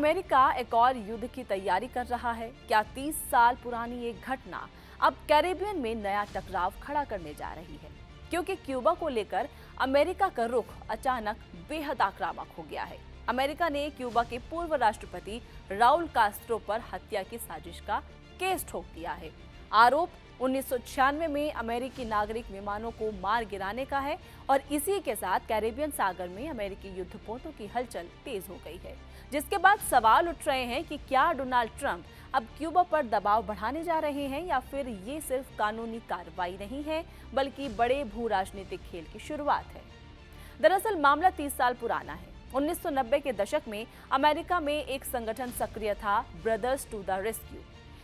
America एक और युद्ध की तैयारी कर रहा है? क्या 30 साल पुरानी ये घटना अब कैरेबियन में नया टकराव खड़ा करने जा रही है? क्योंकि क्यूबा को लेकर अमेरिका का रुख अचानक बेहद आक्रामक हो गया है। अमेरिका ने क्यूबा के पूर्व राष्ट्रपति राउल कास्ट्रो पर हत्या की साजिश का केस ठोक दिया है। आरोप 1996 में अमेरिकी नागरिक विमानों को मार गिराने का है और इसी के साथ कैरेबियन सागर में अमेरिकी युद्धपोतों की हलचल तेज हो गई है, जिसके बाद सवाल उठ रहे हैं कि क्या डोनाल्ड ट्रंप अब क्यूबा पर दबाव बढ़ाने जा रहे हैं या फिर ये सिर्फ कानूनी कार्रवाई नहीं है बल्कि बड़े भू राजनीतिक खेल की शुरुआत है। दरअसल मामला 30 साल पुराना है। 1990 के दशक में अमेरिका में एक संगठन सक्रिय था, ब्रदर्स टू द रेस्क्यू।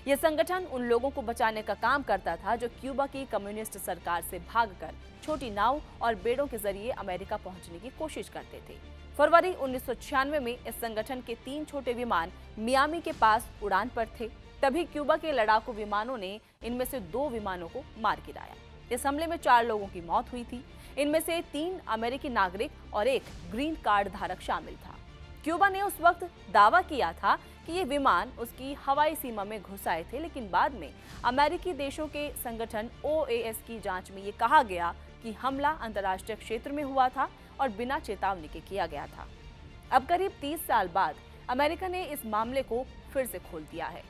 यह संगठन उन लोगों को बचाने का काम करता था जो क्यूबा की कम्युनिस्ट सरकार से भागकर छोटी नाव और बेड़ों के जरिए अमेरिका पहुंचने की कोशिश करते थे। फरवरी 1996 में इस संगठन के 3 छोटे विमान मियामी के पास उड़ान पर थे। तभी क्यूबा के लड़ाकू विमानों ने इनमें से 2 विमानों को मार गिराया। इस हमले में 4 लोगों की मौत हुई थी। इनमें से 3 अमेरिकी नागरिक और 1 ग्रीन कार्ड धारक शामिल था। क्यूबा ने उस वक्त दावा किया था कि ये विमान उसकी हवाई सीमा में घुस आए थे, लेकिन बाद में अमेरिकी देशों के संगठन OAS की जांच में ये कहा गया कि हमला अंतर्राष्ट्रीय क्षेत्र में हुआ था और बिना चेतावनी के किया गया था। अब करीब 30 साल बाद अमेरिका ने इस मामले को फिर से खोल दिया है।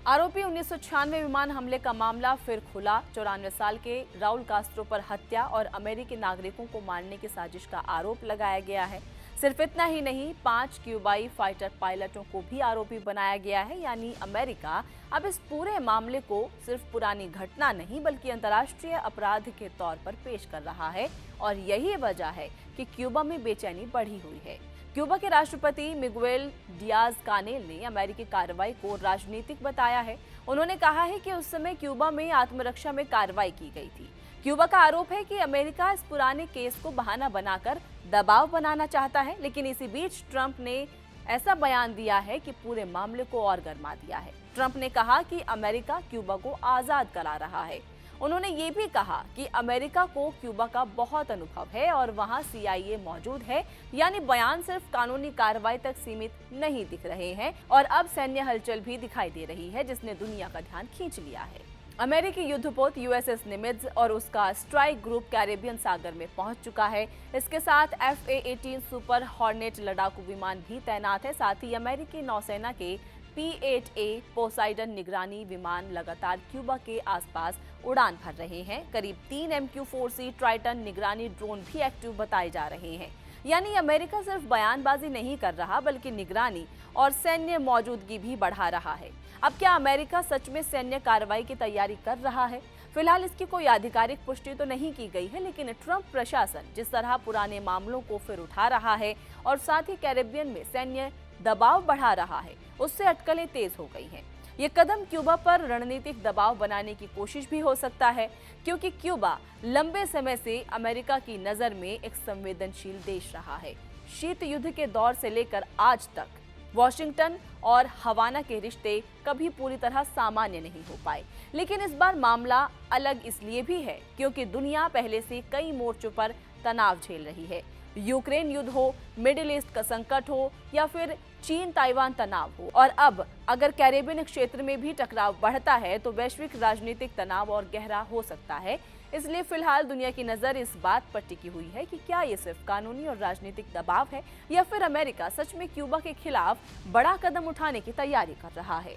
आरोपी 1996 विमान हमले का मामला फिर खुला। 94 साल के राउल कास्ट्रो पर हत्या और अमेरिकी नागरिकों को मारने की साजिश का आरोप लगाया गया है। सिर्फ इतना ही नहीं, 5 क्यूबाई फाइटर पायलटों को भी आरोपी बनाया गया है। यानी अमेरिका अब इस पूरे मामले को सिर्फ पुरानी घटना नहीं बल्कि अंतर्राष्ट्रीय अपराध के तौर पर पेश कर रहा है और यही वजह है कि क्यूबा में बेचैनी बढ़ी हुई है। क्यूबा के राष्ट्रपति मिगुएल डियाज कानेल ने अमेरिकी कार्रवाई को राजनीतिक बताया है। उन्होंने कहा है कि उस समय क्यूबा में आत्मरक्षा में कार्रवाई की गई थी। क्यूबा का आरोप है कि अमेरिका इस पुराने केस को बहाना बनाकर दबाव बनाना चाहता है, लेकिन इसी बीच ट्रंप ने ऐसा बयान दिया है कि पूरे मामले को और गर्मा दिया है। ट्रंप ने कहा कि अमेरिका क्यूबा को आजाद करा रहा है। उन्होंने ये भी कहा कि अमेरिका को क्यूबा का बहुत अनुभव है और वहां CIA मौजूद है। यानी बयान सिर्फ कानूनी कार्रवाई तक सीमित नहीं दिख रहे हैं और अब सैन्य हलचल भी दिखाई दे रही है, जिसने दुनिया का ध्यान खींच लिया है। अमेरिकी युद्धपोत USS निमित्ज और उसका स्ट्राइक ग्रुप कैरेबियन सागर में पहुंच चुका है। इसके साथ FA-18 सुपर हॉर्नेट लड़ाकू विमान भी तैनात है। साथ ही अमेरिकी नौसेना के P-8A पोसाइडन निगरानी विमान लगातार क्यूबा के आसपास उड़ान भर रहे हैं। करीब 3 MQ-4C ट्राइटन निगरानी ड्रोन भी एक्टिव बताए जा रहे हैं। यानी अमेरिका सिर्फ बयानबाजी नहीं कर रहा बल्कि निगरानी और सैन्य मौजूदगी भी बढ़ा रहा है। अब क्या अमेरिका सच में सैन्य कार्रवाई की तैयारी कर रहा है? फिलहाल इसकी कोई आधिकारिक पुष्टि तो नहीं की गई है, लेकिन ट्रंप प्रशासन जिस तरह पुराने मामलों को फिर उठा रहा है और साथ ही कैरेबियन में सैन्य दबाव बढ़ा रहा है, उससे अटकलें तेज हो गई हैं। ये कदम क्यूबा पर रणनीतिक दबाव बनाने की कोशिश भी हो सकता है, क्योंकि क्यूबा लंबे समय से अमेरिका की नजर में एक संवेदनशील देश रहा है। शीत युद्ध के दौर से लेकर आज तक वॉशिंगटन और हवाना के रिश्ते कभी पूरी तरह सामान्य नहीं हो पाए, लेकिन इस बार मामला अलग इसलिए भी है क्योंकि दुनिया पहले से कई मोर्चों पर तनाव झेल रही है। यूक्रेन युद्ध हो, मिडिल ईस्ट का संकट हो या फिर चीन ताइवान तनाव हो, और अब अगर कैरेबियन क्षेत्र में भी टकराव बढ़ता है तो वैश्विक राजनीतिक तनाव और गहरा हो सकता है। इसलिए फिलहाल दुनिया की नजर इस बात पर टिकी हुई है कि क्या ये सिर्फ कानूनी और राजनीतिक दबाव है या फिर अमेरिका सच में क्यूबा के खिलाफ बड़ा कदम उठाने की तैयारी कर रहा है।